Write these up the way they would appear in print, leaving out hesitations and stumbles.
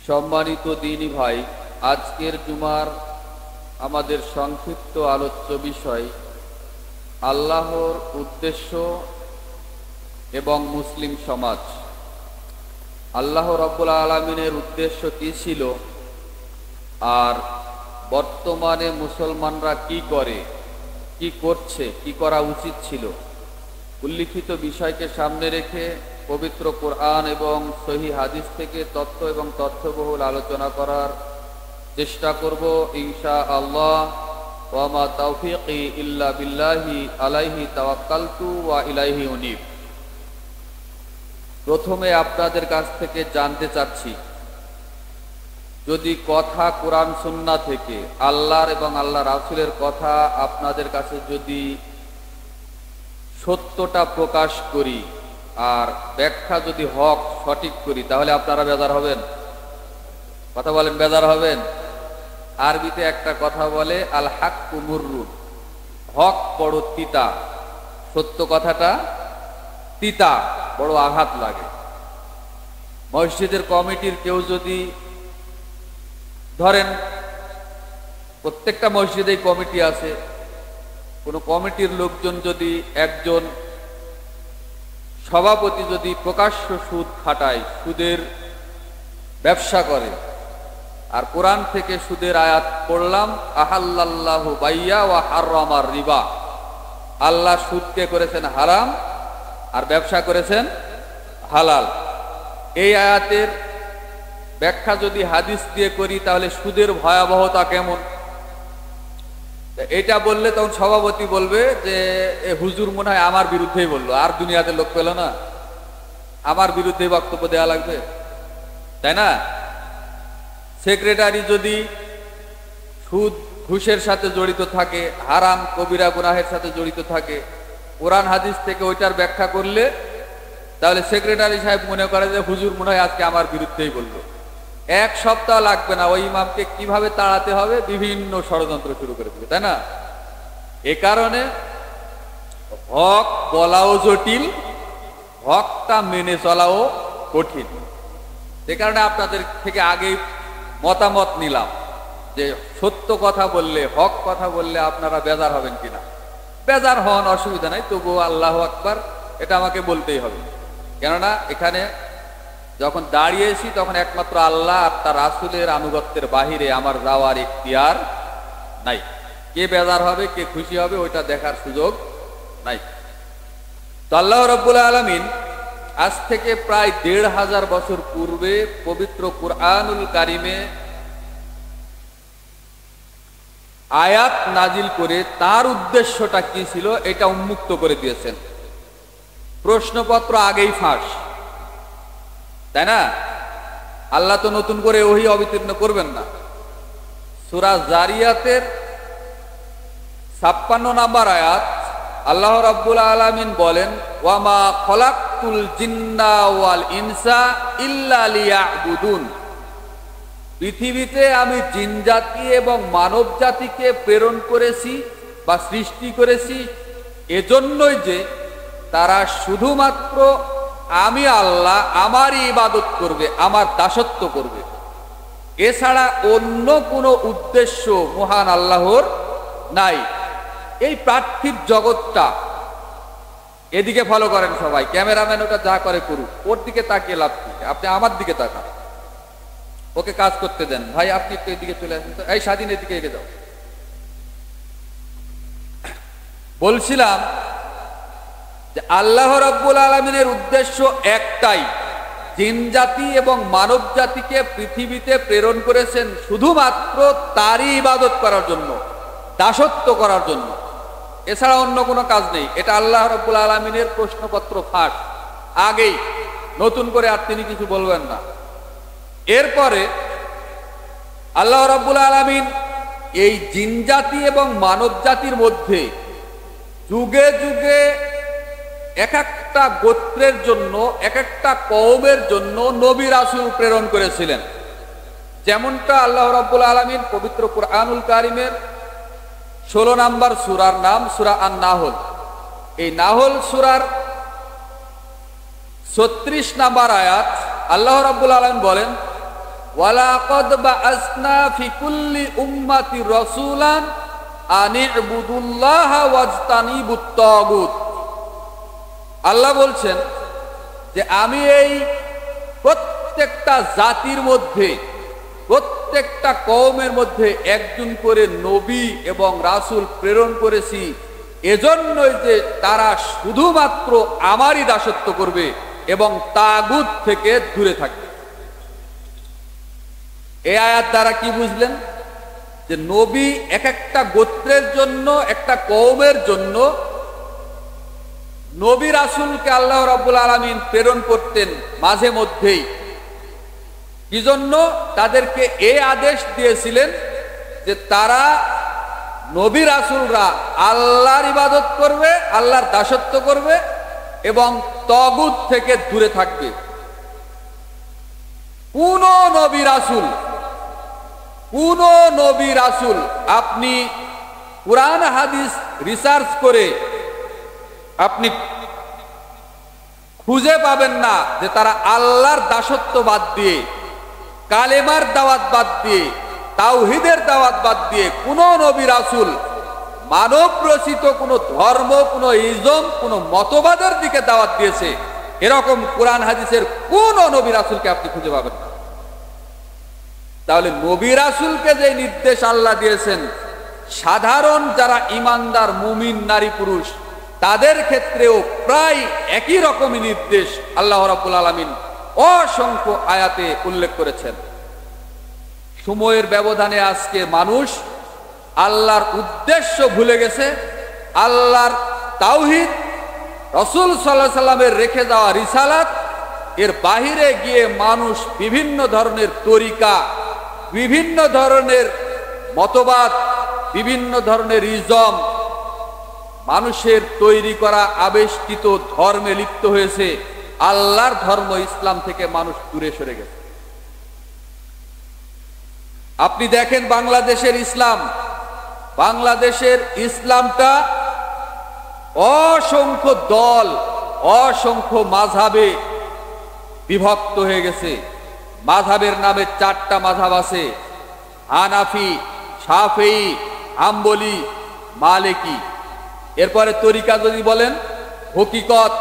সম্মানিত দ্বীনী ভাই, আজকের জুমার আমাদের সংক্ষিপ্ত আলোচ্য বিষয় আল্লাহর উদ্দেশ্য এবং মুসলিম সমাজ। আল্লাহ রাব্বুল আলামিনের উদ্দেশ্য কি ছিল, আর বর্তমানে মুসলমানরা কি করে, কি করছে, কি করা উচিত ছিল, উল্লিখিত বিষয়কে সামনে রেখে পবিত্র কোরআন এবং সহিহ হাদিস থেকে তথ্য এবং তথ্যবহুল আলোচনা করার চেষ্টা করব ইনশাআল্লাহ। ওয়া মা তাওফীকি ইল্লা বিল্লাহি আলাইহি তাওয়াক্কালতু ওয়া ইলাইহি উনীব। প্রথমে আপনাদের কাছ থেকে জানতে চাচ্ছি, যদি কথা কোরআন সুন্নাহ থেকে আল্লাহর এবং আল্লাহ রাসূলের কথা আপনাদের কাছে যদি সত্যটা প্রকাশ করি আর ব্যাখ্যা যদি হক সঠিক করি, তাহলে আপনারা বেজার হবেন? কথা বলেন, বেজার হবেন? আরবিতে একটা কথা বলে, আল হাক্কু মুররুন, হক বড় তিতা, সত্য কথাটা তিতা, বড় আঘাত লাগে। মসজিদের কমিটির কেউ যদি ধরেন, প্রত্যেকটা মসজিদেই কমিটি আছে, কোন কমিটির লোকজন যদি একজন সভাপতি যদি প্রকাশ্য সুদ খাটায়, সুদের ব্যবসা করে, আর কোরআন থেকে সুদের আয়াত পড়লাম, আহাল্লাল্লাহু বাইয়া ওয়া হাররামার রিবা, আল্লাহ সুদকে করেছেন হারাম আর ব্যবসা করেছেন হালাল। এই আয়াতের ব্যাখ্যা যদি হাদিস দিয়ে করি, তাহলে সুদের ভয়াবহতা কেমন, এটা বললে তখন সভাপতি বলবে যে এ হুজুর মনে হয় আমার বিরুদ্ধেই বললো, আর দুনিয়াতে লোক পেল না, আমার বিরুদ্ধে বক্তব্য দেওয়া লাগবে, তাই না? সেক্রেটারি যদি সুদ ঘুষের সাথে জড়িত থাকে, হারাম কবিরা গুনাহের সাথে জড়িত থাকে, কোরআন হাদিস থেকে ওইটার ব্যাখ্যা করলে তাহলে সেক্রেটারি সাহেব মনে করে যে হুজুর মনে হয় আজকে আমার বিরুদ্ধেই বললো। এক সপ্তাহ লাগবে না, ওই ইমামকে কিভাবে তাড়াতে হবে বিভিন্ন ষড়যন্ত্র শুরু করে দেবে, তাই না? এ কারণে হক বলাও জটিল, হকটা মেনে চলাও কঠিন। সে কারণে আপনাদের থেকে আগেই মতামত নিলাম যে সত্য কথা বললে, হক কথা বললে আপনারা বেজার হবেন কিনা। বেজার হন, অসুবিধা নাই, তবুও আল্লাহু আকবার এটা আমাকে বলতেই হবে। কেননা এখানে যখন দাঁড়িয়েছি তখন একমাত্র আল্লাহ আর তার রাসূলের আনুগত্যের বাহিরে আমার যাওয়ার ইখতিয়ার নাই। কে বেজার হবে, কে খুশি হবে, ওইটা দেখার সুযোগ নাই। তো আল্লাহ রাব্বুল আলামিন আজ থেকে প্রায় ১৫০০ বছর পূর্বে পবিত্র কুরআনুল কারিমে আয়াত নাজিল করে তার উদ্দেশ্যটা কি ছিল এটা উন্মুক্ত করে দিয়েছেন। প্রশ্নপত্র আগেই ফাঁস, তাই না? আল্লাহ তো নতুন করে ওহী অবতীর্ণ করবেন না। সূরা জারিয়াতের ৫৬ নম্বর আয়াত, আল্লাহ রাব্বুল আলামিন বলেন, ওয়া মা খলাকতুল জিন্না ওয়াল ইনসা ইল্লা লিয়াবুদুন, পৃথিবীতে আমি জিন জাতি এবং মানব জাতিকে প্রেরণ করেছি বা সৃষ্টি করেছি এজন্যই যে তারা শুধুমাত্র আমি আল্লাহ আমারই ইবাদত করবে, আমার দাসত্ব করবে, এছাড়া অন্য কোনো উদ্দেশ্য মহান আল্লাহর নাই। এই পার্থিব জগৎটা, এদিকে ফলো করেন সবাই, ক্যামেরাম্যান ওটা যা করে করুক, ওর দিকে তাকিয়ে লাভ কি, আপনি আমার দিকে তাকান, ওকে কাজ করতে দেন। ভাই আপনি একটু এদিকে চলে আসেন তো, এই স্বাধীন এদিকে এগিয়ে যাও। বলছিলাম যে আল্লাহ রাব্বুল আলামিনের উদ্দেশ্য একটাই, জিন জাতি এবং মানব জাতিকে পৃথিবীতে প্রেরণ করেছেন শুধুমাত্র তারই ইবাদত করার জন্য, দাসত্ব করার জন্য, এছাড়া অন্য কোনো কাজ নেই। এটা আল্লাহ রাব্বুল আলামিনের প্রশ্নপত্র ফাঁস আগেই, নতুন করে আর তিনি কিছু বলবেন না। এরপরে আল্লাহ রাব্বুল আলামিন এই জিন জাতি এবং মানব জাতির মধ্যে যুগে যুগে এক একটা গোত্রের জন্য, এক একটা কওমের জন্য নবী রাসূল প্রেরণ করেছিলেন। যেমনটা আল্লাহ রাব্বুল আলামিন পবিত্র কুরআনুল কারীমের 16 নম্বর সূরার নাম সূরা আন-নাহল, এই নাহল সূরার 36 নম্বর আয়াত আল্লাহ রাব্বুল আলামিন বলেন, ওয়ালাকাদ বাআসনা ফি কুল্লি উম্মাতি রাসূলান আন ইবুদুল্লাহা ওয়াজতানিবুত তাগুত। আল্লাহ বলছেন যে আমি এই প্রত্যেকটা জাতির মধ্যে, প্রত্যেকটা কওমের মধ্যে একজন করে নবী এবং রাসূল প্রেরণ করেছি, এজন্যই যে তারা শুধুমাত্র আমারই দাসত্ব করবে এবং তাগুত থেকে দূরে থাকবে। এই আয়াত দ্বারা কি বুঝলেন? যে নবী এক একটা গোত্রের জন্য, একটা কওমের জন্য নবী রাসূলকে আল্লাহ রাব্বুল আলামিন প্রেরণ করতেন মাঝে মধ্যেই। কি জন্য? তাদেরকে এই আদেশ দিয়েছিলেন যে তারা, নবী রাসূলরা আল্লাহর ইবাদত করবে, আল্লাহর দাসত্ব করবে এবং তাগুত থেকে দূরে থাকবে। কোন নবী রাসূল আপনি কুরআন হাদিস রিসার্চ করে আপনি খুঁজে পাবেন না যে তারা আল্লাহর দাসত্ব বাদ দিয়ে, কালেমার দাওয়াত বাদ দিয়ে, তাওহীদের দাওয়াত বাদ দিয়ে কোন নবী রাসূল মানব রচিত কোন ধর্ম, কোন ইজম, কোন মতবাদের দিকে দাওয়াত দিয়েছে, এরকম কোরআন হাদিসের কোন নবী রাসূলকে আপনি খুঁজে পাবেন না। তাহলে নবী রাসূলকে যে নির্দেশ আল্লাহ দিয়েছেন, সাধারণ যারা ঈমানদার মুমিন নারী পুরুষ তাদের ক্ষেত্রেও প্রায় একই রকমই নির্দেশ আল্লাহ রাব্বুল আলামিন অসংখ্য আয়াতে উল্লেখ করেছেন। সময়ের ব্যবধানে আজকে মানুষ আল্লাহর উদ্দেশ্য ভুলে গেছে। আল্লাহর তাওহীদ, রাসূল সাল্লাল্লাহু আলাইহি সাল্লামের রেখে যাওয়া রিসালাত, এর বাহিরে গিয়ে মানুষ বিভিন্ন ধরনের তরিকা, বিভিন্ন ধরনের মতবাদ, বিভিন্ন ধরনের ইজম, মানুষের তৈরি করা আবেষ্টিত ধর্মে লিপ্ত হয়েছে। আল্লাহর ধর্ম ইসলাম থেকে মানুষ দূরে সরে গেছে। আপনি দেখেন বাংলাদেশের ইসলামটা অসংখ্য দল, অসংখ্য মাযহাবে বিভক্ত হয়ে গেছে। মাযহাবের নামে 4টা মাযহাব আছে: হানাফি, শাফেঈ, হাম্বলি, মালিকি। এরপরে তরিকা যদি বলেন, হকিকত,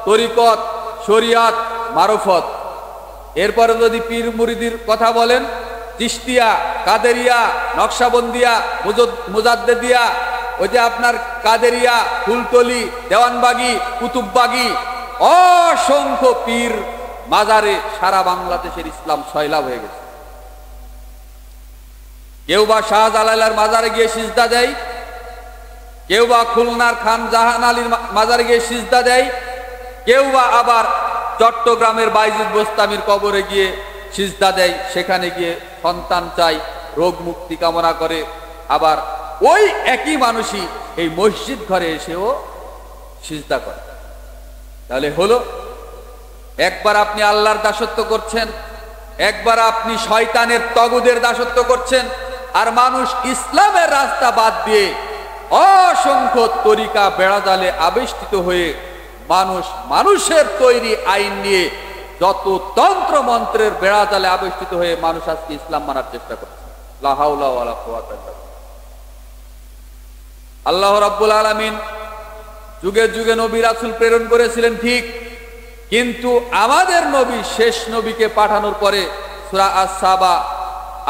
তরিকত, শরিয়াত, মারফত। এরপরে যদি পীর মুরিদির কথা বলেন, চিশতিয়া, কাদেরিয়া, নকশবন্দিয়া, মুজাদ্দেদিয়া, ওই যে আপনার কাদেরিয়া, ফুলতলি, দেওয়ানবাগি, কুতুববাগি, অসংখ্য পীর মাজারে সারা বাংলাদেশের ইসলাম সয়লাভ হয়ে গেছে। কেউ বা শাহজালালের মাজারে গিয়ে সিজদা দেয়, কেউ বা খুলনার খান জাহান আলীর মাজারে গিয়ে সিজদা দেয়, কেউ বা আবার চট্টগ্রামের বাইজিদ বোস্তামির কবরে গিয়ে সিজদা দেয়, সেখানে গিয়ে সন্তান চাই, রোগ মুক্তি কামনা করে। আবার ওই একই মানুষই এই মসজিদ ঘরে এসেও সিজদা করে। তাহলে হলো, একবার আপনি আল্লাহর দাসত্ব করছেন, একবার আপনি শয়তানের তগুদের দাসত্ব করছেন, আর মানুষ ইসলামের রাস্তা বাদ দিয়ে অসংখ্য তরিকা বেড়াজালে আবেষ্টিত হয়ে মানুষের তৈরি আইন নিয়ে যত তন্ত্র মন্ত্রের বেড়াজালে আবেষ্টিত হয়ে মানুষ আজকে ইসলাম মানার চেষ্টা করছে। লা হাওলা ওয়ালা কুওয়াতা ইল্লা বিল্লাহ। আল্লাহ রাব্বুল আলামিন যুগে যুগে নবী রাসূল প্রেরণ করেছিলেন ঠিক, কিন্তু আমাদের নবী, শেষ নবীকে পাঠানোর পরে সূরা আস-সাবা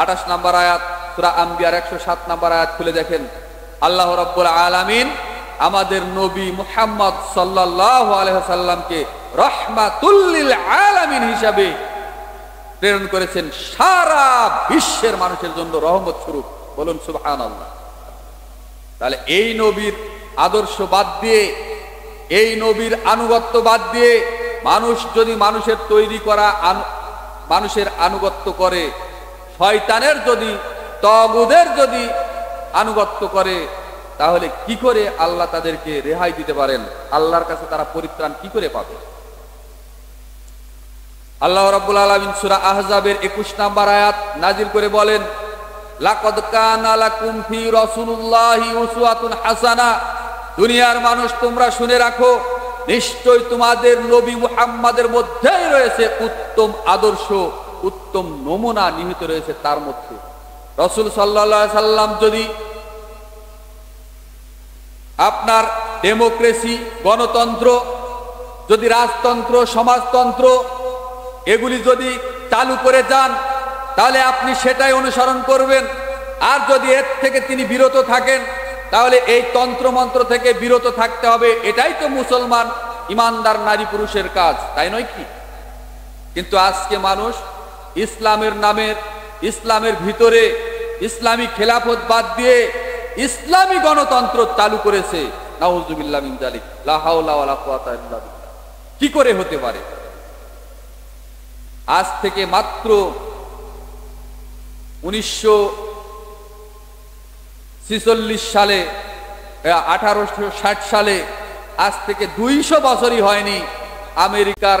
28 নম্বর আয়াত, সূরা আম্বিয়ার 107 নম্বর আয়াত খুলে দেখেন, আল্লাহ রাব্বুল আলামিন আমাদের নবী মুহাম্মদ সাল্লাল্লাহু আলাইহি ওয়াসাল্লামকে রাহমাতুল লিল আলামিন হিসাবে প্রেরণ করেছেন, সারা বিশ্বের মানুষের জন্য রহমত স্বরূপ। বলুন সুবহানাল্লাহ। তাহলে এই নবীর আদর্শ বাদ দিয়ে, এই নবীর আনুগত্য বাদ দিয়ে মানুষ যদি মানুষের তৈরি করা মানুষের আনুগত্য করে, শয়তানের যদি, তাগুদের যদি আনুগত্য করে, তাহলে কি করে আল্লাহ তাদেরকে রেহাই দিতে পারেন? আল্লাহর কাছে তারা পরিত্রাণ কি করে পাবে? আল্লাহ রাব্বুল আলামিন সূরা আহজাবের 21 নম্বর আয়াত নাজিল করে বলেন, লাকাদ কানা লাকুম ফি রাসূলিল্লাহি উসওয়াতুন হাসানা। দুনিয়ার মানুষ তোমরা শুনে রাখো, নিশ্চয় তোমাদের নবী মুহাম্মাদের মধ্যেই রয়েছে উত্তম আদর্শ, উত্তম নমুনা নিহিত রয়েছে তার মধ্যে। রাসূল সাল্লাল্লাহু আলাইহি সাল্লাম যদি আপনার ডেমোক্রেসি, গণতন্ত্র, যদি রাজতন্ত্র, সমাজতন্ত্র এগুলি যদি চালু করে যান, তাহলে আপনি সেটাই অনুসরণ করবেন। আর যদি এর থেকে তিনি বিরত থাকেন, তাহলে এই তন্ত্রমন্ত্র থেকে বিরত থাকতে হবে। এটাই তো মুসলমান ইমানদার নারী পুরুষের কাজ, তাই নয় কি? কিন্তু আজকে মানুষ ইসলামের নামের, ইসলামের ভিতরে ইসলামী খেলাফত বাদ দিয়ে ইসলামী গণতন্ত্র চালু করেছে। নাউযুবিল্লাহ মিন যালিক, লা হাওলা ওয়ালা কুওয়াতা ইল্লা বিল্লাহ। কি করে হতে পারে? আজ থেকে মাত্র 1946 সালে, 1860 সালে, আজ থেকে 200 বছরই হয়নি, আমেরিকার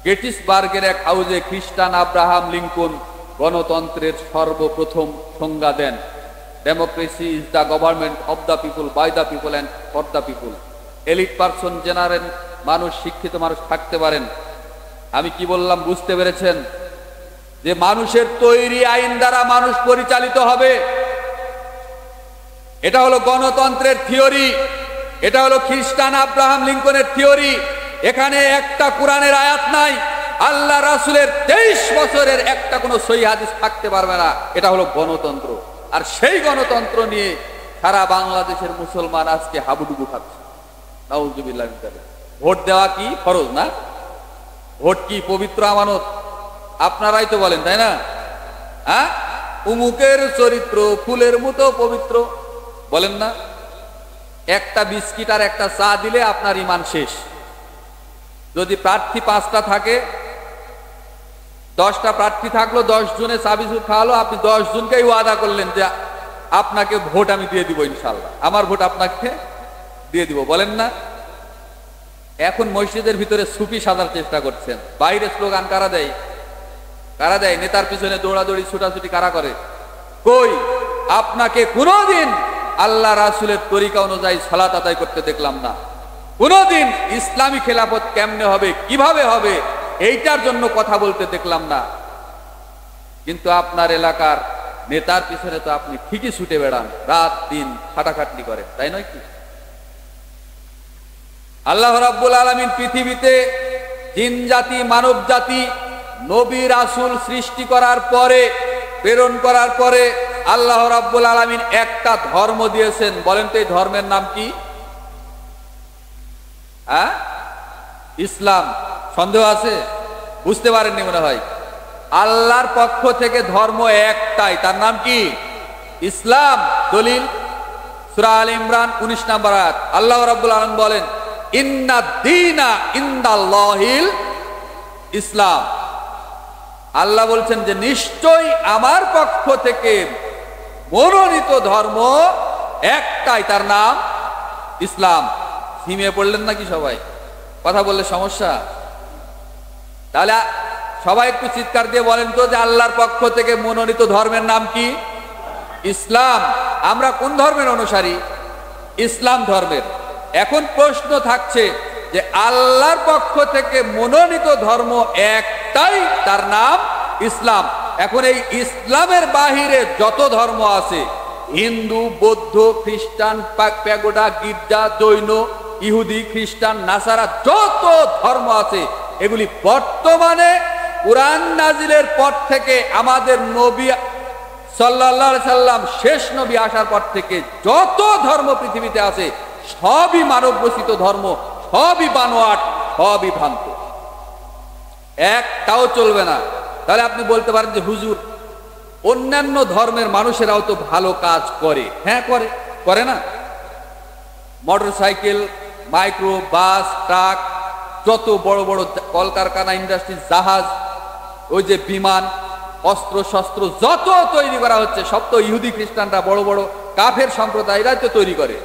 গেটিসবার্গের এক হাউজে খ্রিস্টান আব্রাহাম লিঙ্কন গণতন্ত্রের সর্বপ্রথম সংজ্ঞা দেন। Democracy is the government of the people, by the people and for the people. Elite person, general মানুষ, শিক্ষিত মানুষ থাকতে পারেন। আমি কি বললাম বুঝতে পেরেছেন? যে মানুষের তৈরি আইন দ্বারা মানুষ পরিচালিত হবে। এটা হলো গণতন্ত্রের থিওরি, এটা হলো খ্রিস্টান আব্রাহাম লিঙ্কনের থিওরি। এখানে একটা কোরআনের আয়াত নাই, আল্লাহ রাসূলের 23 বছরের একটা কোনো সহিহ হাদিস থাকতে পারবে না। এটা হলো গণতন্ত্র। আর সেই গণতন্ত্র নিয়ে সারা বাংলাদেশের মুসলমান আজকে হাবুডুবু খাচ্ছে। নাউযুবিল্লাহ মিন যালিক। ভোট দেওয়া কি ফরজ না? ভোট কি পবিত্র আমানত? আপনারাই তো বলেন, তাই না? হ্যাঁ, উমুকের চরিত্র ফুলের মতো পবিত্র, বলেন না? একটা বিস্কিট আর একটা চা দিলে আপনার ঈমান শেষ। যদি প্রার্থী 5টা থাকে, 10টা প্রার্থী থাকলো, 10 জনে চা বিস্কুট খাওয়ালো, আপনি 10 জনকেই ওয়াদা করলেন যে আপনাকে ভোট আমি দিয়ে দিব ইনশাআল্লাহ, আমার ভোট আপনাকে দিয়ে দিব, বলেন না? এখন মসজিদের ভিতরে সুফি সাজার চেষ্টা করছেন, বাইরে স্লোগান কারা দেয়? কারা দেয়? নেতার পিছনে দৌড়াদৌড়ি ছুটাছুটি কারা করে? কই আপনাকে কোনোদিন আল্লাহ রাসূলের তরিকা অনুযায়ী সালাত আদায় করতে দেখলাম না। কোনোদিন ইসলামী খেলাফত কেমনে হবে, কিভাবে হবে, এইটার জন্য কথা বলতে দেখলাম না। কিন্তু আপনার এলাকার নেতার পিছনে তো আপনি ঠিকই ছুটে বেড়ান, রাত দিন খাটাখাটনি করেন, তাই নয় কি? আল্লাহ রাব্বুল আলামিন পৃথিবীতে জিন জাতি, মানব জাতি, নবী রাসূল সৃষ্টি করার পরে, প্রেরণ করার পরে আল্লাহ রাব্বুল আলামিন একটা ধর্ম দিয়েছেন। বলেন তো এই ধর্মের নাম কি? হ্যাঁ, ইসলাম। সন্দেহ আছে? বুঝতে পারেননি মনে হয়। আল্লাহর পক্ষ থেকে ধর্ম একটাই, তার নাম কি? ইসলাম। দলিল সূরা আলে ইমরান 19 নম্বর আয়াত। আল্লাহ রাব্বুল আলামিন বলেন, ইন্নাদ দীনা ইনদাল্লাহিল ইসলাম। আল্লাহ বলছেন যে নিশ্চয়ই আমার পক্ষ থেকে মনোনীত ধর্ম একটাই, তার নাম ইসলাম। হিমিয়ে পড়লেন নাকি সবাই? কথা বললে সমস্যা? তাহলে সবাই একটু চিৎকার দিয়ে বলেন তো যে আল্লাহর পক্ষ থেকে মনোনীত ধর্মের নাম কি? ইসলাম। আমরা কোন ধর্মের অনুসারী? ইসলাম ধর্মের। এখন প্রশ্ন থাকছে যে আল্লাহর পক্ষ থেকে মনোনীত ধর্ম একটাই, তার নাম ইসলাম। এখন এই ইসলামের বাহিরে যত ধর্ম আছে, হিন্দু, বৌদ্ধ, খ্রিস্টান, প্যাগোডা, গির্জা, জৈন, ইহুদি, খ্রিস্টান, নাসারা, যত ধর্ম আছে, এগুলি বর্তমানে কুরআন নাজিলের পর থেকে আমাদের নবী সাল্লাল্লাহু আলাইহি সাল্লাম শেষ নবী আসার পর থেকে যত ধর্ম পৃথিবীতে আছে সবই মানব রচিত ধর্ম, সবই বানোয়াট, সবই ভ্রান্ত, একটাও চলবে না। তাহলে আপনি বলতে পারেন যে হুজুর অন্যান্য ধর্মের মানুষেরাও তো ভালো কাজ করে। হ্যাঁ করে, করে না? মোটরসাইকেল, মাইক্রো বাস, ট্রাক, যত বড় বড় কলকারখানা, ইন্ডাস্ট্রি, জাহাজ, ওই যে বিমান, অস্ত্র শস্ত্র যত তৈরি করা হচ্ছে, সব তো ইহুদি খ্রিস্টানরা, বড় বড় কাফের সম্প্রদায়রা তো তৈরি করে।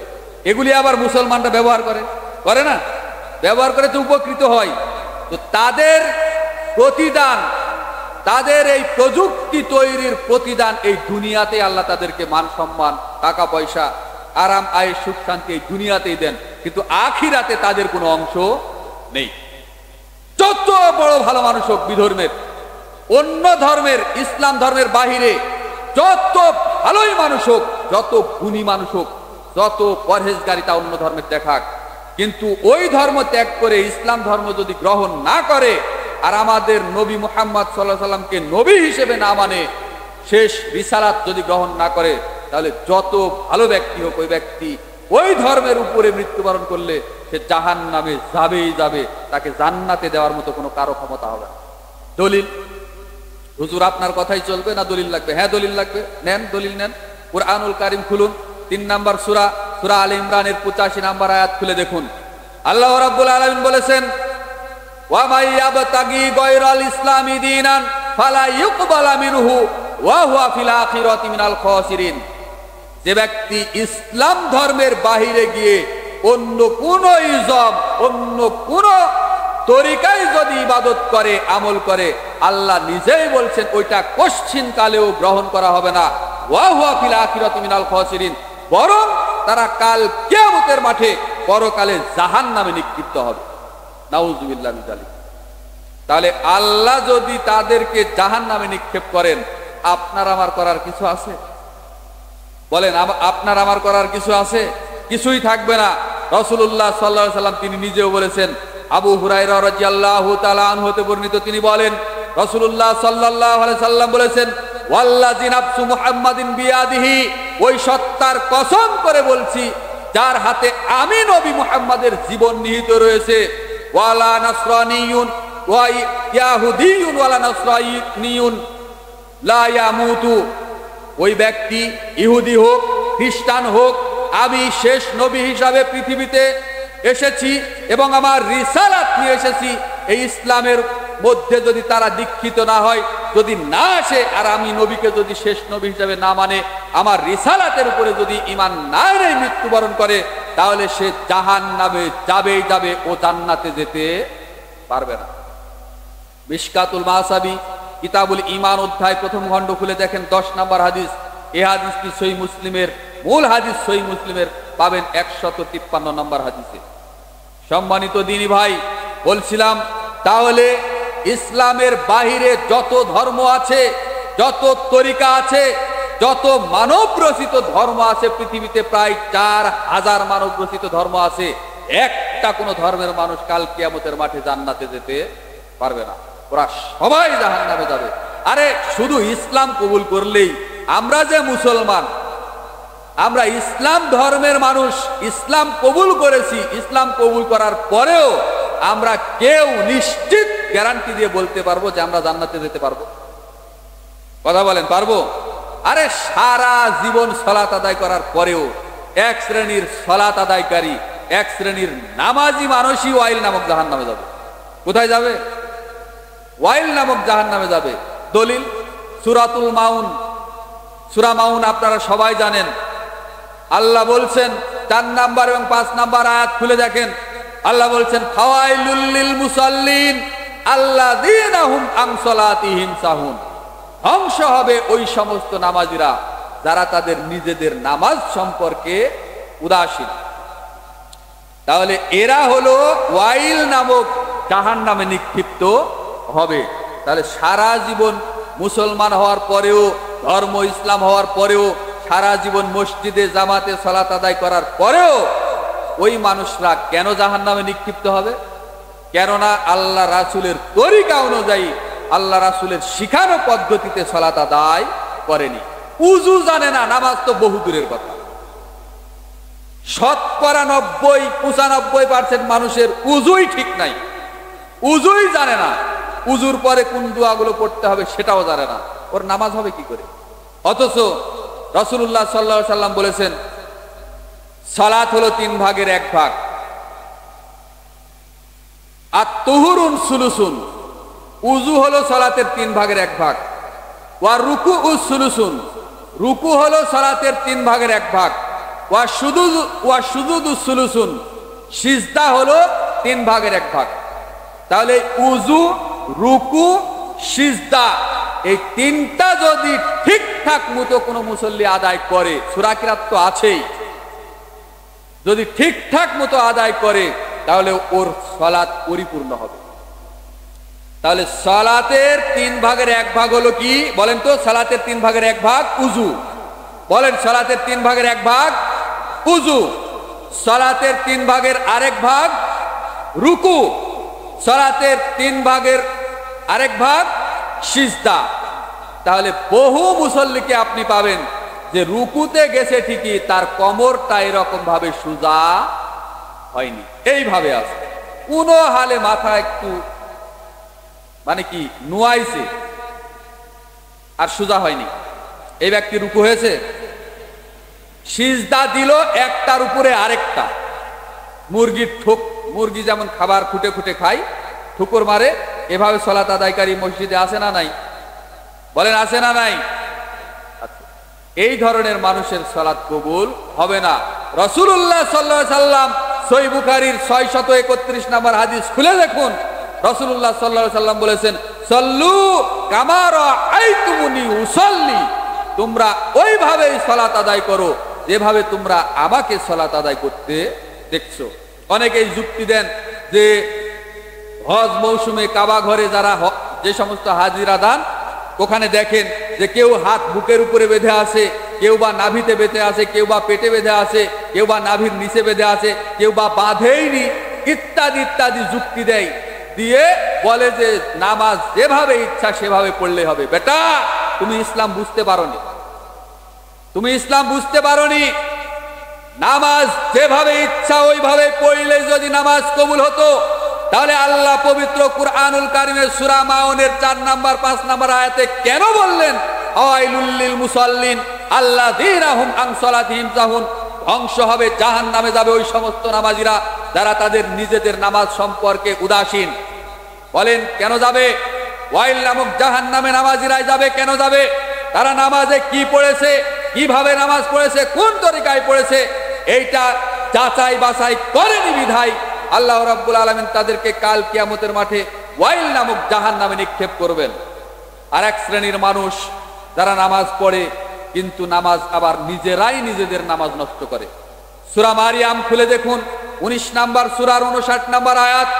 এগুলি আবার মুসলমানরা ব্যবহার করে, করে না? ব্যবহার করে তো উপকৃত হয়। তো তাদের প্রতিদান, তাদের এই প্রযুক্তি তৈরির প্রতিদান এই দুনিয়াতে আল্লাহ তাদেরকে মান সম্মান, টাকা পয়সা, আরাম, আয়, সুখ শান্তি এই দুনিয়াতেই দেন, কিন্তু আখিরাতে তাদের কোনো অংশ নেই। যত বড় ভালো মানুষ হোক বিধর্মের, অন্য ধর্মের, ইসলাম ধর্মের বাহিরে যত ভালোই মানুষ হোক, যত গুণী মানুষ হোক, যত পরহেজগারিতা অন্য ধর্মের দেখাক, কিন্তু ওই ধর্ম ত্যাগ করে ইসলাম ধর্ম যদি গ্রহণ না করে আর আমাদের নবী মুহাম্মদ সাল্লাল্লাহু আলাইহি সাল্লামকে নবী হিসেবে না মানে, শেষ রিসালাত যদি গ্রহণ না করে, তাহলে যত ভালো ব্যক্তি হোক ওই ব্যক্তি ওই ধর্মের উপরে মৃত্যুবরণ করলে সে জাহান্নামে যাবেই যাবে, তাকে জান্নাতে দেওয়ার মতো কোনো কারো ক্ষমতা হবে না। দলিল? হুজুর আপনার কথাই চলবে না দলিল লাগবে? হ্যাঁ দলিল লাগবে। নেন, দলিল নেন। কুরআনুল কারীম খুলুন, 3 নম্বর সূরা, সূরা আলে ইমরানের 85 নম্বর আয়াত খুলে দেখুন। আল্লাহ রাব্বুল আলামিন বলেছেন, ওয়া মাইয়াবতাগি গায়রাল ইসলামি দীনান ফালা ইউকবালা মিনহু ওয়া হুয়া ফিল আখিরাতি মিনাল খাসিরিন। যে ব্যক্তি ইসলাম ধর্মের বাহিরে গিয়ে অন্য কোন ইজম, অন্য কোন তরিকায় যদি ইবাদত করে, আমল করে, আল্লাহ নিজেই বলছেন ওইটা কোশ্চিন কালেও গ্রহণ করা হবে না। ওয়া হুয়া ফিল আখিরাতি মিনাল খাসিরিন, বরং তারা কাল কিয়ামতের মাঠে পরকালে জাহান্নামে নিক্ষিপ্ত হবে। নাউযুবিল্লাহি মিন যালিক। তাহলে আল্লাহ যদি তাদেরকে জাহান্নামে নিক্ষেপ করেন, আপনার আমার করার কিছু আছে? বলেন, আপনার আমার করার কিছু আছে? কিছুই থাকবে না। রাসূলুল্লাহ সাল্লাল্লাহু আলাইহি সাল্লাম তিনি নিজেও বলেছেন, আবু হুরায়রা রাদিয়াল্লাহু তাআলা আনহু হতে বর্ণিত, তিনি বলেন রাসূলুল্লাহ সাল্লাল্লাহু আলাইহি সাল্লাম বলেছেন, ওয়াল্লাযী নাফসু মুহাম্মাদিন বিয়াদিহি, ওই সত্তার কসম করে বলছি যার হাতে আমি নবী মুহাম্মাদের জীবন নিহিত রয়েছে, ওয়ালা নাসরানিয়ুন ওয়া ইয়াহুদিয়ুন ওয়ালা নাসরানিয়ুন লা ইয়ামুতু, ওই ব্যক্তি ইহুদি হোক, খ্রিস্টান হোক, আমি শেষ নবী হিসাবে পৃথিবীতে এসেছি এবং আমার রিসালাত নিয়ে এসেছি, এই ইসলামের মধ্যে যদি তারা দীক্ষিত না হয়, যদি না আসে, আর আমি নবীকে যদি শেষ নবী হিসাবে না মানে, আমার রিসালাতের উপরে যদি ঈমান না এনে মৃত্যুবরণ করে, তাহলে সে জাহান্নামে যাবেই যাবে, ও জান্নাতে যেতে পারবে না। মিশকাতুল মাসাবি কিতাবুল ঈমান অধ্যায় প্রথম খণ্ড খুলে দেখেন 10 নম্বর হাদিস। এই হাদিসটি সহিহ মুসলিমের মূল হাদিস, সহিহ মুসলিমের পাবেন 153 নম্বর হাদিসে। সম্মানিত দ্বীনী ভাই, বলছিলাম তাহলে ইসলামের বাহিরে যত ধর্ম আছে, যত তরিকা আছে, যত মানব রচিত ধর্ম আছে, পৃথিবীতে প্রায় 4000 মানব রচিত ধর্ম আছে, একটা কোন ধর্মের মানুষ কাল কিয়ামতের মাঠে জান্নাতে যেতে পারবে না, ওরা সবাই জাহান্নামে যাবে। আরে শুধু ইসলাম কবুল করলেই, আমরা যে মুসলমান, আমরা ইসলাম ধর্মের মানুষ, ইসলাম কবুল করেছি, ইসলাম কবুল করার পরেও আমরা কেউ নিশ্চিত গ্যারান্টি দিয়ে বলতে পারবো যে আমরা জান্নাতে যেতে পারবো? কথা বলেন, পারবো? আরে সারা জীবন সালাত আদায় করার পরেও এক শ্রেণীর সালাত আদায়কারী, এক শ্রেণীর নামাজি মানুষই ওয়াইল নামক জাহান্নামে যাবে। কোথায় যাবে? ওয়াইল নামক জাহান্নামে যাবে। দলিল সূরাতুল মাউন, সূরা মাউন আপনারা সবাই জানেন। আল্লাহ বলছেন 4 নাম্বার এবং 5 নাম্বার আয়াত খুলে দেখেন। আল্লাহ বলছেন, ফাওয়াইলুল লিল মুসাল্লিন আল্লাযীনা হুম আন সালাতিহিম সাহুন, ধ্বংস হবে ওই সমস্ত নামাজীরা যারা তাদের নিজেদের নামাজ সম্পর্কে উদাসীন। তাহলে এরা হলো ওয়াইল নামক জাহান্নামে নিক্ষিপ্ত হবে। তাহলে সারা জীবন মুসলমান হওয়ার পরেও, ধর্ম ইসলাম হওয়ার পরেও, সারা জীবন মসজিদে জামাতে সালাত আদায় করার পরেও ওই মানুষরা কেন জাহান্নামে নিক্ষিপ্ত হবে? কেননা আল্লাহ রাসূলের তরিকা অনুযায়ী, আল্লাহ রাসূলের শিখানো পদ্ধতিতে সালাত আদায় করেনি, উযু জানে না, নামাজ তো বহু দূরের কথা। 95% মানুষের উযুই ঠিক নাই, উযুই জানে না, উযুর পরে কোন দোয়াগুলো পড়তে হবে সেটাও জানে না, ওর নামাজ হবে কি করে? অথচ রাসূলুল্লাহ সাল্লাল্লাহু আলাইহি সাল্লাম বলেছেন, সালাত হলো 3 ভাগের 1 ভাগ। আত-তুহুরুন সুলুসুন, উযু হলো সালাতের 3 ভাগের 1 ভাগ। ওয়া রুকুউস সুলুসুন, রুকু হলো সালাতের 3 ভাগের 1 ভাগ। ওয়া সুজুদুস সুলুসুন, সিজদা হলো 3 ভাগের 1 ভাগ। তাহলে উযু, রুকু, সিজদা, এই 3টা যদি ঠিকঠাক মতো কোনো মুসল্লি আদায় করে, সূরা কিরাত তো আছেই, যদি ঠিকঠাক মতো আদায় করে তাহলে ওর সালাত পরিপূর্ণ হবে। তাহলে সালাতের 3 ভাগের 1 ভাগ হলো কি বলেন তো? সালাতের 3 ভাগের 1 ভাগ উযু। বলেন, সালাতের 3 ভাগের 1 ভাগ উযু। সালাতের 3 ভাগের আরেক ভাগ রুকু। সালাতের 3 ভাগের আরেক ভাগ সিজদা। তাহলে বহু মুসল্লিকে আপনি পাবেন যে রুকুতে গেছে ঠিকই, তার কোমরটা এরকম ভাবে সোজা হয়নি, এইভাবে আছে, কোন হালে মাথা একটু মানে কি নুয়াইছে আর সোজা হয়নি। এই ব্যক্তি রুকু হয়েছে, সিজদা দিল একটার উপরে আরেকটা। মুরগি যেমন খাবার খুঁটে খুঁটে খায়, ঠুকুর মারে, এভাবে সালাত আদায়কারী মসজিদে আছে না নাই? বলেন আছে না নাই? এই ধরনের মানুষের সালাত কবুল হবে না। রাসূলুল্লাহ সাল্লাল্লাহু আলাইহি সাল্লাম সহিহ বুখারীর 631 নম্বর হাদিস খুলে দেখুন। রাসূলুল্লাহ সাল্লাল্লাহু আলাইহি সাল্লাম বলেছেন, সাল্লু কামা রাআইতুমুনি উসাল্লি, তোমরা ওইভাবেই সালাত আদায় করো যেভাবে তোমরা আমাকে সালাত আদায় করতে দেখছো। অনেকেই যুক্তি দেন যে হজ মৌসুমে কাবা ঘরে যারা যে সমস্ত হাজিরা দান, ওখানে দেখেন যে কেউ হাত বুকের উপরে বেঁধে আছে, কেউ বা নাভিতে বেঁধে আছে, কেউ বা পেটে বেঁধে আছে, কেউ বা নাভির নিচে বেঁধে আছে, কেউ বা বাঁধেইনি, ইত্যাদি ইত্যাদি যুক্তি দেয়, দিয়ে বলে যে নামাজ যেভাবে ইচ্ছা সেভাবে পড়লে হবে। বেটা, তুমি ইসলাম বুঝতে পারোনি, তুমি ইসলাম বুঝতে পারোনি। নামাজ যেভাবে ইচ্ছা ওইভাবে পড়লে যদি নামাজ কবুল হতো, তাহলে আল্লাহ পবিত্র কুরআনুল কারীমের সূরা মাউনের 4 নাম্বার 5 নাম্বার আয়াতে কেন বললেন ফাওয়াইলুল লিল মুসাল্লিন আল্লাযীনা হুম আন সালাতিহিম সাহুন? ধ্বংস হবে, জাহান্নামে যাবে ওই সমস্ত নামাজীরা যারা তাদের নিজেদের নামাজ সম্পর্কে উদাসীন। বলেন কেন যাবে? ওয়াইল নামক জাহান্নামে নামাজীরাই যাবে। কেন যাবে? তারা নামাজে কি পড়েছে, কিভাবে নামাজ পড়েছে, কোন তরিকায় পড়েছে, এইটা যাচাই বাছাই করেনি বিধায় আল্লাহ রাব্বুল আলামিন তাদেরকে কাল কিয়ামতের মাঠে ওয়াইল নামক জাহান্নামে নিক্ষেপ করবেন। আর এক শ্রেণীর মানুষ যারা নামাজ পড়ে কিন্তু নামাজ আবার নিজেরাই নিজেদের নামাজ নষ্ট করে। সূরা মারিয়াম খুলে দেখুন, 19 নাম্বার সূরার 59 নাম্বার আয়াত।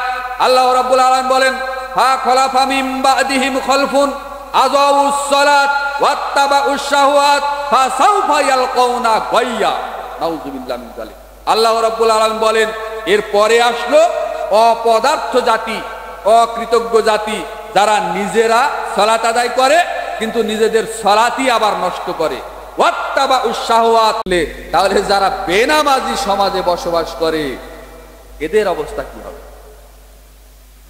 আল্লাহ রাব্বুল আলামিন বলেন, ফা খলাফা মিন বাদিহিম খলফুন আযাউস সালাত ওয়াত্তাবাউশ শাহওয়াত ফাসাউফা ইয়ালকাউনা গায়্যা। নাউযুবিল্লাহি মিন যালিক। আল্লাহ রাব্বুল আলামিন বলেন, এর পরে আসলো অপদার্থ জাতি, অকৃতজ্ঞ জাতি, যারা নিজেরা সালাত আদায় করে কিন্তু নিজেদের সালাতই আবার নষ্ট করে। ওয়াত্তাবাউশ শাহওয়াত। তাহলে যারা বেনামাজি সমাজে বসবাস করে এদের অবস্থা কি হবে?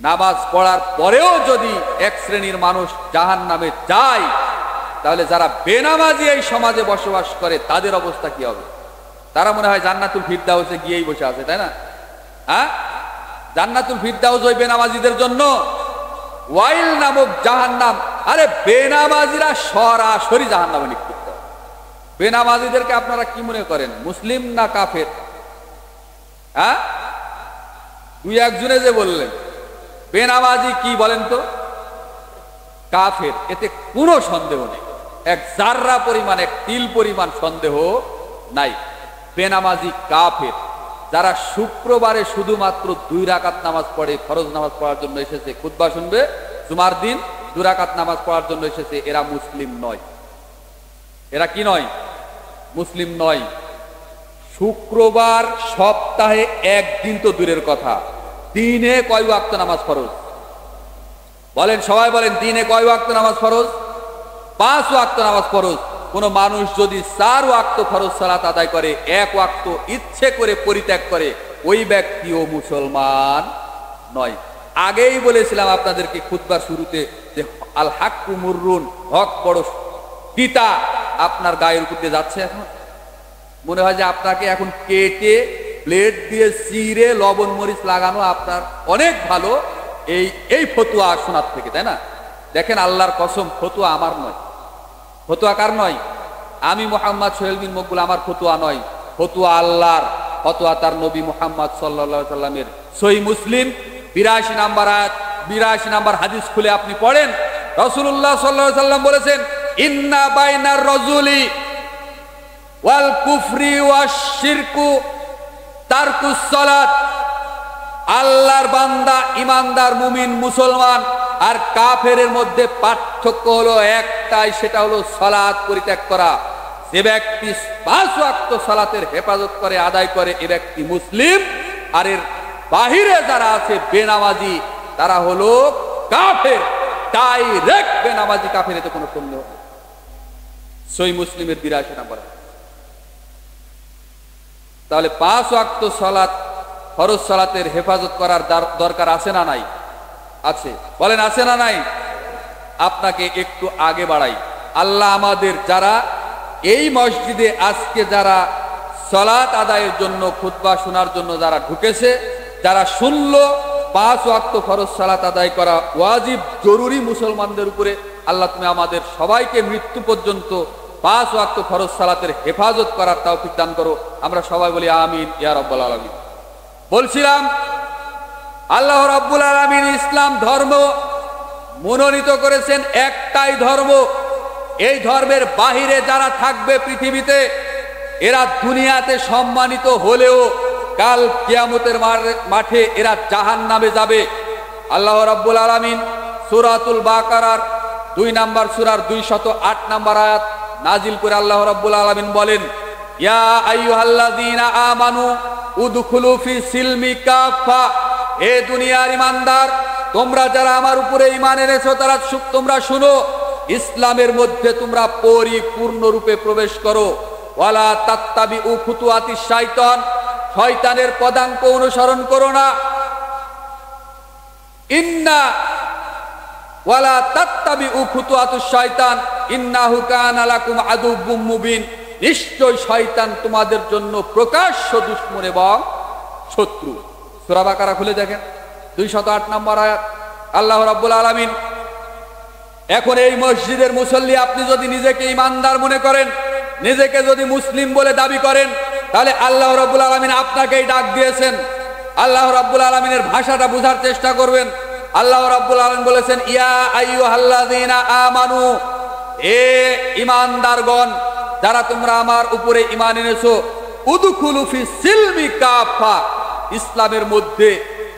নামাজ পড়ার পরেও যদি এক শ্রেণীর মানুষ জাহান্নামে যায়, তাহলে যারা বেনামাজি এই সমাজে বসবাস করে তাদের অবস্থা কি হবে? তারা মনে হয় জান্নাতুল ফিরদাউসে গিয়েই বসে আছে, তাই না? হ্যাঁ, জান্নাতুল ফিরদাউস ওই বেনামাজিদের জন্য, ওয়াইল নামক জাহান্নাম। আরে বেনামাজিরা সরাসরি জাহান্নামে নিক্ষিপ্ত। বেনামাজিদেরকে আপনারা কি মনে করেন, মুসলিম না কাফের? হ্যাঁ, দুই একজনে যে বললেন বেনামাজি কি বলেন তো? কাফের, এতে কোনো সন্দেহ নেই, এক জাররা পরিমাণ, এক তিল পরিমাণ সন্দেহ নাই। বেনামাজি কাফের। যারা শুক্রবারে শুধুমাত্র 2 রাকাত নামাজ পড়ে, ফরজ নামাজ পড়ার জন্য এসেছে, খুতবা শুনবে, জুমার দিন 2 রাকাত নামাজ পড়ার জন্য এসেছে, এরা মুসলিম নয়। এরা কি নয়? মুসলিম নয়। শুক্রবার সপ্তাহে একদিন তো দূরের কথা, দিনে কয় ওয়াক্ত নামাজ ফরজ? বলেন, সবাই বলেন, দিনে কয় ওয়াক্ত নামাজ ফরজ? 5 ওয়াক্ত নামাজ ফরজ। কোন মানুষ যদি 4 ওয়াক্ত ফরজ সালাত আদায় করে, 1 ওয়াক্ত ইচ্ছে করে পরিত্যাগ করে, ওই ব্যক্তিও মুসলমান নয়। আগেই বলেছিলাম আপনাদেরকে খুতবার শুরুতে যে আল হাক্কু মুররুন, হক বড় তিতা, আপনার গায়ের উপর দিয়ে যাচ্ছে। এখন মনে হয় যে আপনাকে এখন কেটে ব্লেড দিয়ে চিরে লবণ মরিচ লাগানো আপনার অনেক ভালো এই ফতুয়া শোনার থেকে, তাই না? দেখেন, আল্লাহর কসম, ফতুয়া আমার নয়। ফতুয়া কার নয়? আমি মুহাম্মদ সোহেল বিন মকবুল, আমার ফতুয়া নয়, ফতুয়া আল্লাহর। ফতুয়া তার নবী মুহাম্মদ সাল্লাল্লাহু আলাইহি সাল্লামের। সহিহ মুসলিম 82 নাম্বার আয়াত, 82 নাম্বার হাদিস খুলে আপনি পড়েন। রাসূলুল্লাহ সাল্লাল্লাহু আলাইহি সাল্লাম বলেছেন, ইন্না বাইনার রাজুলি ওয়াল কুফরি ওয়াশ শিরকু তারকুস সালাত। আল্লাহর বান্দা, ইমানদার মুমিন মুসলমান, আর কাফেরের মধ্যে পার্থক্য হলো একটাই, সেটা হলো সালাত পরিত্যাগ করা। যে ব্যক্তি 5 ওয়াক্ত সালাতের হেফাজত করে, আদায় করে, এ ব্যক্তি মুসলিম। আর এর বাহিরে যারা আছে বেনামাজি, তারা হলো কাফের, ডাইরেক্ট বেনামাজি কাফের, এতে কোনো সন্দেহ নেই। সহিহ মুসলিমের 82 নম্বর। তাহলে 5 ওয়াক্ত সালাত, ফরজ সালাতের হেফাজত করার দরকার আছে না নাই? আছে। বলেন আছে না নাই? আপনাকে একটু আগে বাড়াই। আল্লাহ আমাদের যারা এই মসজিদে আজকে যারা সালাত আদায়ের জন্য, খুতবা শোনার জন্য যারা ঢুকেছে, যারা শুনলো 5 ওয়াক্ত ফরজ সালাত আদায় করা ওয়াজিব, জরুরি মুসলমানদের উপরে, আল্লাহ তুমি আমাদের সবাইকে মৃত্যু পর্যন্ত 5 ওয়াক্ত ফরজ সালাতের হেফাজত করার তৌফিক দান করো। আমরা সবাই বলি আমিন ইয়া রাব্বুল আলামিন। বলছিলাম আল্লাহ রাব্বুল আলামিন ইসলাম ধর্ম মনোনীত করেছেন, একটাই ধর্ম। এই ধর্মের বাহিরে যারা থাকবে পৃথিবীতে, এরা দুনিয়াতে সম্মানিত হলেও কাল কিয়ামতের মাঠে এরা জাহান্নামে যাবে। আল্লাহ রাব্বুল আলামিন সূরাতুল বাকারার 2 নম্বর সূরার 208 নম্বর আয়াত নাজিল করে আল্লাহ রাব্বুল আলামিন বলেন, ইয়া আইয়ুহাল্লাযীনা আমানু উদখুলু ফি সিলমি কাফা। এ দুনিয়ার ঈমানদার, তোমরা যারা আমার উপরে ঈমান এনেছো, তারা তোমরা শুনো, ইসলামের মধ্যে তোমরা পরিপূর্ণরূপে প্রবেশ করো। ওয়ালা তাত্তাবিউ খুতুওয়াতিশ শাইতান, শয়তানের পদাঙ্ক অনুসরণ করো না। ওয়ালা তাত্তাবিউ খুতুওয়াতুশ শাইতান ইন্নাহু কানা লাকুম আদুউম মুবিন। নিশ্চয় শয়তান তোমাদের জন্য প্রকাশ্য দুশমন এবং শত্রু। সূরা বাকারা খুলে দেখেন 208 নম্বর আয়াত। আল্লাহ রাব্বুল আলামিন, এখন এই মসজিদের মুসল্লি আপনি যদি নিজেকে ঈমানদার মনে করেন, নিজেকে যদি মুসলিম বলে দাবি করেন, তাহলে আল্লাহ রাব্বুল আলামিন আপনাকেই ডাক দিয়েছেন। আল্লাহ রাব্বুল আলামিনের ভাষাটা বোঝার চেষ্টা করবেন। আল্লাহ রাব্বুল আলামিন বলেছেন, ইয়া আইয়ুহাল্লাযীনা আমানু, এ ঈমানদারগণ, যারা তোমরা আমার উপরে ঈমান এনেছো, উদখুলু ফি সিলমি কাফা, ইসলামের মধ্যে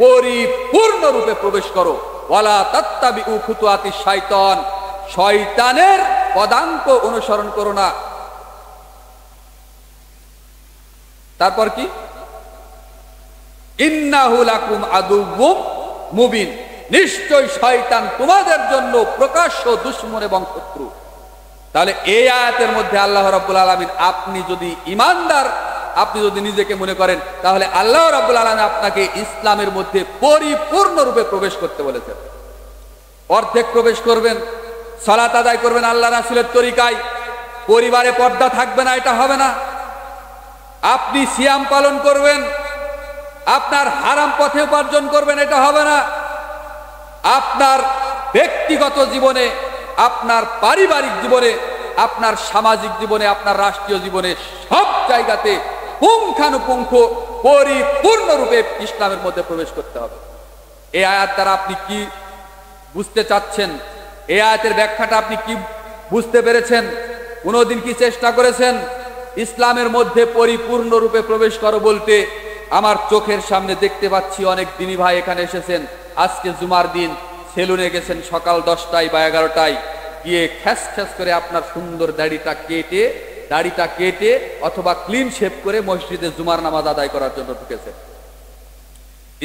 পরিপূর্ণরূপে প্রবেশ করো। ওয়ালা তাত্তাবিউ খুতুওয়াতিশ শাইতান, শয়তানের পদাঙ্ক অনুসরণ করো না। তারপর কি? ইন্নাহু লাকুম আদুউম মুবিন, নিশ্চয় শয়তান তোমাদের জন্য প্রকাশ্য দুশমন এবং শত্রু। তাহলে এই আয়াতের মধ্যে আল্লাহ রাব্বুল আলামিন, আপনি যদি ঈমানদার, আপনি যদি নিজেকে মনে করেন, তাহলে আল্লাহ রাব্বুল আলামিন আপনাকে ইসলামের মধ্যে পরিপূর্ণরূপে প্রবেশ করতে বলেছেন। অর্ধেক প্রবেশ করবেন, সালাত আদায় করবেন আল্লাহ রাসূলের তরিকায়, পরিবারে পর্দা থাকবে না, এটা হবে না। আপনি সিয়াম পালন করবেন, আপনার হারাম পথে উপার্জন করবেন, এটা হবে না। আপনার ব্যক্তিগত জীবনে, আপনার পারিবারিক জীবনে, আপনার সামাজিক জীবনে, আপনার রাষ্ট্রীয় জীবনে, সব জায়গাতে পুঙ্খানুপুঙ্খ পরিপূর্ণরূপে ইসলামের মধ্যে প্রবেশ করতে হবে। এই আয়াত দ্বারা আপনি কি বুঝতে চাচ্ছেন? এই আয়াতের ব্যাখ্যাটা আপনি কি বুঝতে পেরেছেন? কোনোদিন কি চেষ্টা করেছেন ইসলামের মধ্যে পরিপূর্ণরূপে প্রবেশ করো বলতে? আমার চোখের সামনে দেখতে পাচ্ছি অনেক দিনী ভাই এখানে এসেছেন, আজকে জুমার দিন, সেলুনে গেছেন সকাল 10টায় বা 11টায়, গিয়ে খ্যাস খ্যাস করে আপনার সুন্দর দাড়িটা কেটে অথবা ক্লিন শেভ করে মসজিদে জুমার নামাজ আদায় করার জন্য ঢুকেছেন।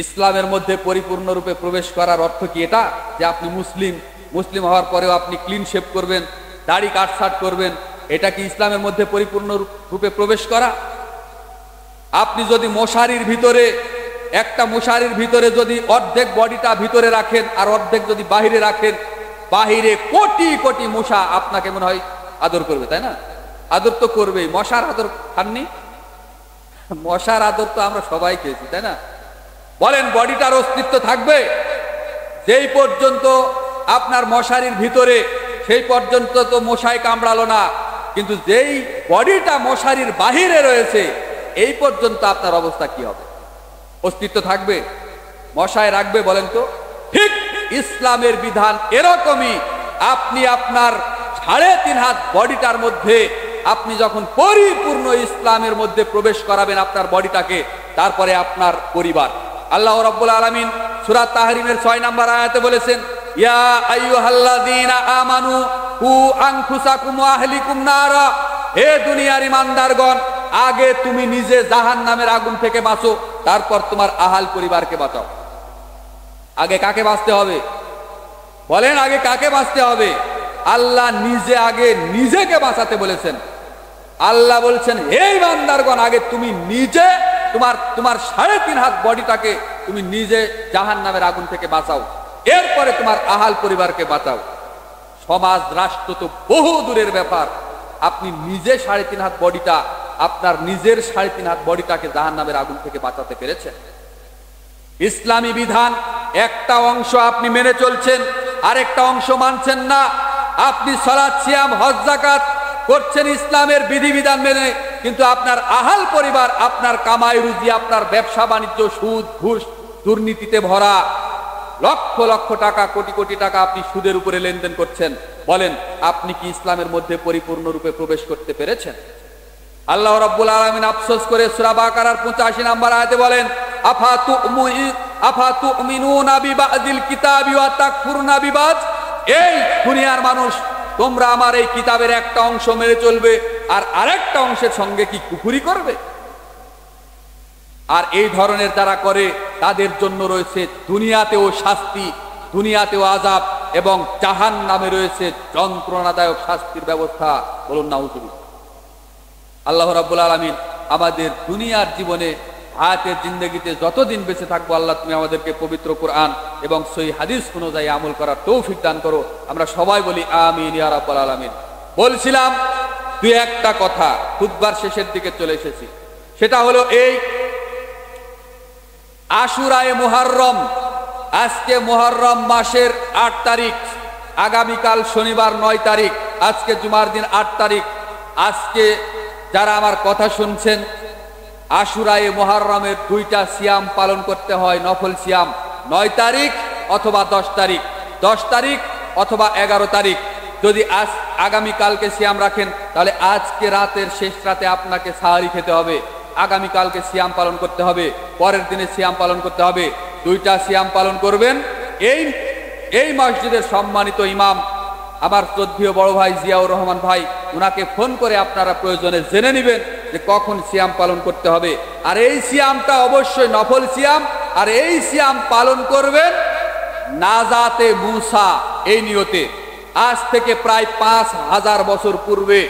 ইসলামের মধ্যে পরিপূর্ণরূপে প্রবেশ করার অর্থ কি এটা যে আপনি মুসলিম হওয়ার পরেও আপনি ক্লিন শেভ করবেন, দাড়ি কাটছাট করবেন? এটা কি ইসলামের মধ্যে পরিপূর্ণ রূপে প্রবেশ করা? আপনি যদি একটা মশারির ভিতরে যদি অর্ধেক বডিটা ভিতরে রাখেন আর অর্ধেক যদি বাহিরে রাখেন, বাহিরে কোটি কোটি মশা আপনাকে মনে হয় আদর করবে, তাই না? আদর তো করবেই। মশার আদর খাননি? মশার আদর তো আমরা সবাই খেয়েছি, তাই না? বলেন, বডিটার অস্তিত্ব থাকবে? যেই পর্যন্ত আপনার মশারির ভিতরে, সেই পর্যন্ত তো মশায় কামড়ালো না, কিন্তু যেই বডিটা মশারির বাহিরে রয়েছে, এই পর্যন্ত আপনার অবস্থা কি হবে? অস্তিত্ব থাকবে? মশায় রাখবে? বলেন তো। ঠিক ইসলামের বিধান এরকমই। আপনি আপনার 3.5 হাত বডিটার মধ্যে আপনি যখন পরিপূর্ণ ইসলামের মধ্যে প্রবেশ করাবেন আপনার বডিটাকে, তারপরে আপনার পরিবার। আল্লাহ রাব্বুল আলামিন সূরা তাহরিমের 6 নম্বর আয়াতে বলেছেন, ইয়া আইয়ুহাল্লাযীনা আমানু কু আনফুসাকুম ওয়া আহলিকুম নারা, হে দুনিয়ার ঈমানদারগণ, আগে তুমি নিজে জাহান্নামের আগুন থেকে বাঁচো, তারপর তোমার আহাল পরিবারকে বাঁচাও। আগে কাকে বাঁচতে হবে বলেন? আগে কাকে বাঁচতে হবে? আল্লাহ নিজে আগে নিজেকে বাঁচাতে বলেছেন। আল্লাহ বলছেন, হে ঈমানদারগণ, আগে তুমি নিজে তোমার 3.5 হাত বডিটাকে তুমি নিজে জাহান্নামের আগুন থেকে বাঁচাও, এরপরে তোমার আহাল পরিবারকে বাঁচাও। সমাজ রাষ্ট্র তো বহু দূরের ব্যাপার। আপনি নিজে 3.5 হাত বডিটা, আপনার নিজের 3.5 হাত বডিটাকে জাহান্নামের আগুন থেকে বাঁচাতে পেরেছেন? ইসলামী বিধান একটা অংশ আপনি মেনে চলছেন, আরেকটা অংশ মানছেন না। আপনি সালাত, সিয়াম, হজ, যাকাত করছেন ইসলামের বিধিবিধান মেনে, কিন্তু আপনার আহাল পরিবার, আপনার কামাই রুজি, আপনার ব্যবসা বাণিজ্য সুদ, ঘুষ, দুর্নীতিতে ভরা। লক্ষ লক্ষ টাকা, কোটি কোটি টাকা আপনি সুদের উপরে লেনদেন করছেন। বলেন, আপনি কি ইসলামের মধ্যে পরিপূর্ণরূপে প্রবেশ করতে পেরেছেন? আল্লাহ রাব্বুল আলামিন আফসোস করে সূরা বাকারার 85 নম্বর আয়াতে বলেন, আফাতুমিনুনা বিবাদিল কিতাবি ওয়া তাকফুরুনা বিবাদ। এই দুনিয়ার মানুষ, তোমরা আমার এই কিতাবের একটা অংশ মেনে চলবে আর আরেকটা অংশের সঙ্গে কি কুফরি করবে? আর এই ধরনের যারা করে তাদের জন্য রয়েছে দুনিয়াতেও শাস্তি, দুনিয়াতেও আযাব, এবং জাহান্নামে রয়েছে যন্ত্রণাদায়ক শাস্তির ব্যবস্থা। বলুন নাউযুবিল্লাহ। আল্লাহ রাব্বুল আলামিন আমাদের দুনিয়ার জীবনে, হায়াতের জিন্দেগিতে যতদিন বেঁচে থাকবো, আল্লাহ তুমি আমাদেরকে পবিত্র কোরআন এবং সহিহ হাদিস অনুযায়ী আমল করার তৌফিক দান করো। আমরা সবাই বলি আমিন ইয়া রাব্বাল আলামিন। বলছিলাম দুই একটা কথা, খুতবার শেষের দিকে চলে এসেছি। সেটা হলো এই আশুরায়ে মুহররম। আজকে মুহররম মাসের 8 তারিখ, আগামীকাল শনিবার 9 তারিখ, আজকে জুমার দিন 8 তারিখ। আজকে যারা আমার কথা শুনছেন, আশুরায়ে মুহররমের 2টা সিয়াম পালন করতে হয়, নফল সিয়াম। 9 তারিখ অথবা 10 তারিখ, 10 তারিখ অথবা 11 তারিখ। যদি আগামীকালকে সিয়াম রাখেন, তাহলে আজকে রাতের শেষ রাতে আপনাকে সাহারি খেতে হবে। আগামীকালকে সিয়াম পালন করতে হবে, পরের দিনে সিয়াম পালন করতে হবে। 2টা সিয়াম পালন করবেন। এই মসজিদের সম্মানিত ইমাম, আমার শ্রদ্ধেয় বড় ভাই জিয়াউর রহমান ভাই, উনাকে ফোন করে আপনারা প্রয়োজনে জেনে নেবেন যে কখন সিয়াম পালন করতে হবে। আর এই সিয়ামটা অবশ্যই নফল সিয়াম, আর এই সিয়াম পালন করবেন নাজাতে মুসা, এই নিয়তে। আজ থেকে প্রায় 5000 বছর পূর্বে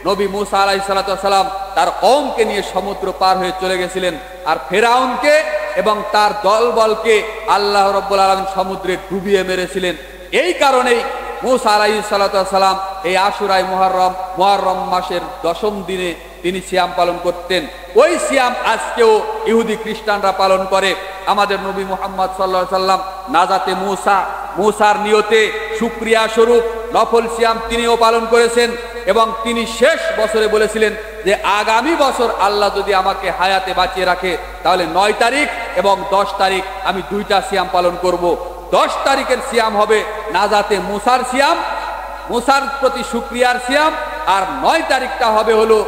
নবী মুসা আলাইহিস সালাম তার কওমকে নিয়ে সমুদ্র পার হয়ে চলে গেছিলেন, আর ফেরাউনকে এবং তার দলবলকে আল্লাহ রাব্বুল আলামিন সমুদ্রে ডুবিয়ে মেরেছিলেন। এই কারণেই মুসা আলাইহিস সালাম এই আশুরায়ে মুহররম মাসের 10ম দিনে তিনি সিয়াম পালন করতেন। ওই সিয়াম আজকেও ইহুদি খ্রিস্টানরা পালন করে। আমাদের নবী মুহাম্মদ সাল্লাল্লাহু আলাইহি সাল্লাম নাজাতে মুসার নিয়তে শুকরিয়া স্বরূপ নফল সিয়াম তিনিও পালন করেছেন, এবং তিনি শেষ বছরে বলেছিলেন যে আগামী বছর আল্লাহ যদি আমাকে হায়াতে বাঁচিয়ে রাখে, তাহলে 9 তারিখ এবং 10 তারিখ আমি 2টা সিয়াম পালন করব। 10 তারিখের সিয়াম হবে নাজাতে মুসার সিয়াম, মুসার প্রতি শুকরিয়ার সিয়াম, আর 9 তারিখটা হবে হলো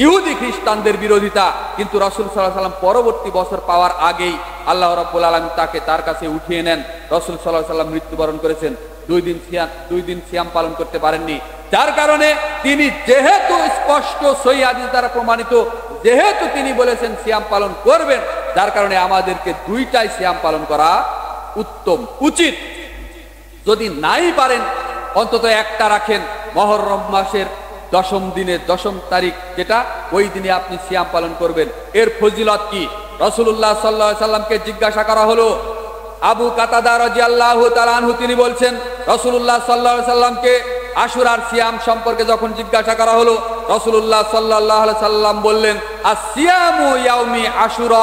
ইহুদি খ্রিস্টানদের বিরোধিতা। কিন্তু রাসূল সাল্লাল্লাহু আলাইহি সাল্লাম পরবর্তী বছর পাওয়ার আগেই আল্লাহ রাব্বুল আলামিন তাকে তার কাছে উঠিয়ে নেন। রাসূল সাল্লাল্লাহু আলাইহি সাল্লাম মৃত্যুবরণ করেছেন, 2 দিন সিয়াম পালন করতে পারেননি। যার কারণে তিনি, যেহেতু স্পষ্ট সহিহ হাদিস দ্বারা প্রমাণিত, যেহেতু তিনি বলেছেন সিয়াম পালন করবেন, যার কারণে আমাদেরকে 2টাই সিয়াম পালন করা উত্তম, উচিত। যদি নাই পারেন, অন্তত একটা রাখেন। মুহররম মাসের 10ম দিনে, 10ম তারিখ যেটা, ওই দিনে আপনি সিয়াম পালন করবেন। এর ফজিলত কি? রাসূলুল্লাহ সাল্লাল্লাহু আলাইহি সাল্লামকে জিজ্ঞাসা করা হলো। আবু কাতাদা রাদিয়াল্লাহু তাআলা আনহু তিনি বলছেন, রাসূলুল্লাহ সাল্লাল্লাহু আলাইহি সাল্লামকে আশুরার সিয়াম সম্পর্কে যখন জিজ্ঞাসা করা হলো, রাসূলুল্লাহ সাল্লাল্লাহু আলাইহি সাল্লাম বললেন, আসিয়ামু ইয়াউমি আশুরা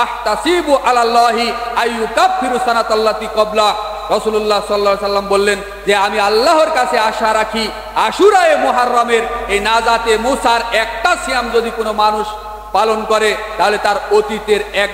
আহতাসিবু আলাল্লাহি আইয়ুকাফিরু সানাতাল্লাতি ক্বাবলা। রাসূলুল্লাহ সাল্লাল্লাহু আলাইহি সাল্লাম বললেন যে আমি আল্লাহর কাছে আশা রাখি, আশুরায়ে মুহররমের এই নাজাতে মুসার একটা সিয়াম যদি কোনো মানুষ পালন করে, তাহলে তার অতীতের 1